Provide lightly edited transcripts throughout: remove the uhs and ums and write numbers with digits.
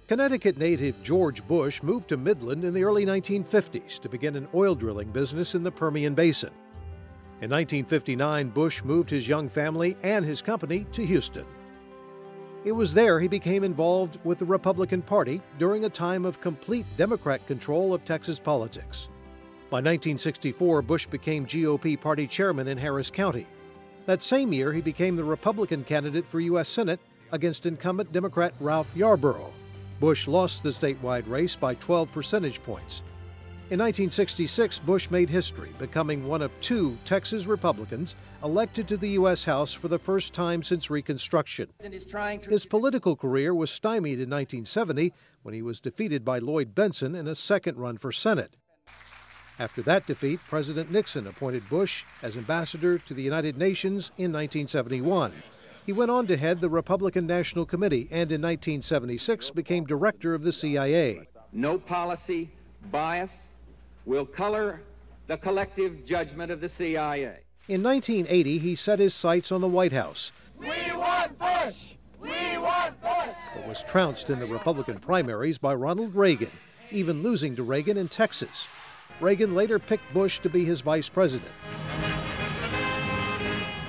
Connecticut native George Bush moved to Midland in the early 1950s to begin an oil drilling business in the Permian Basin. In 1959, Bush moved his young family and his company to Houston. It was there he became involved with the Republican Party during a time of complete Democrat control of Texas politics. By 1964, Bush became GOP party chairman in Harris County. That same year, he became the Republican candidate for U.S. Senate against incumbent Democrat Ralph Yarborough. Bush lost the statewide race by 12 percentage points. In 1966, Bush made history, becoming one of two Texas Republicans elected to the U.S. House for the first time since Reconstruction. His political career was stymied in 1970 when he was defeated by Lloyd Bentsen in a second run for Senate. After that defeat, President Nixon appointed Bush as ambassador to the United Nations in 1971. He went on to head the Republican National Committee and in 1976 became director of the CIA. No policy bias will color the collective judgment of the CIA. In 1980, he set his sights on the White House. We want Bush! We want Bush! But was trounced in the Republican primaries by Ronald Reagan, even losing to Reagan in Texas. Reagan later picked Bush to be his vice president.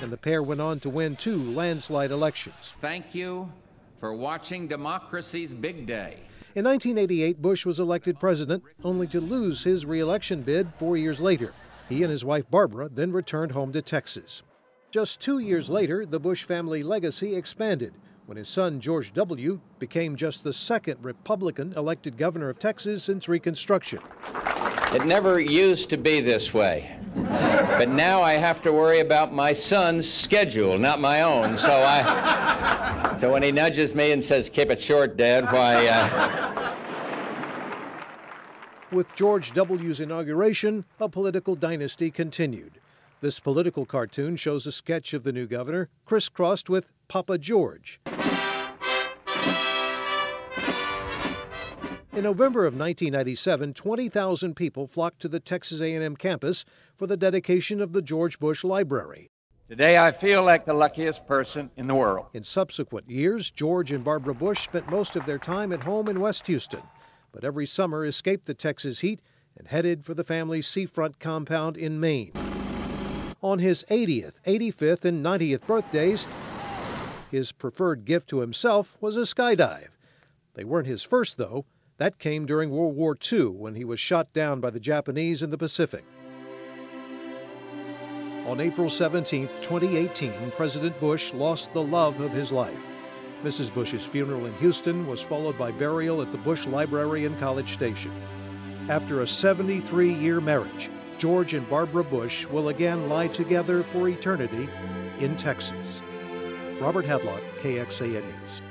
And the pair went on to win two landslide elections. Thank you for watching democracy's big day. In 1988, Bush was elected president, only to lose his re-election bid 4 years later. He and his wife Barbara then returned home to Texas. Just 2 years later, the Bush family legacy expanded when his son George W. became just the second Republican elected governor of Texas since Reconstruction. It never used to be this way, but now I have to worry about my son's schedule, not my own. So when he nudges me and says, "Keep it short, Dad," why... With George W.'s inauguration, a political dynasty continued. This political cartoon shows a sketch of the new governor crisscrossed with Papa George. In November of 1997, 20,000 people flocked to the Texas A&M campus for the dedication of the George Bush Library. Today I feel like the luckiest person in the world. In subsequent years, George and Barbara Bush spent most of their time at home in West Houston, but every summer escaped the Texas heat and headed for the family's seafront compound in Maine. On his 80th, 85th, and 90th birthdays, his preferred gift to himself was a skydive. They weren't his first, though. That came during World War II when he was shot down by the Japanese in the Pacific. On April 17, 2018, President Bush lost the love of his life. Mrs. Bush's funeral in Houston was followed by burial at the Bush Library in College Station. After a 73-year marriage, George and Barbara Bush will again lie together for eternity in Texas. Robert Hadlock, KXAN News.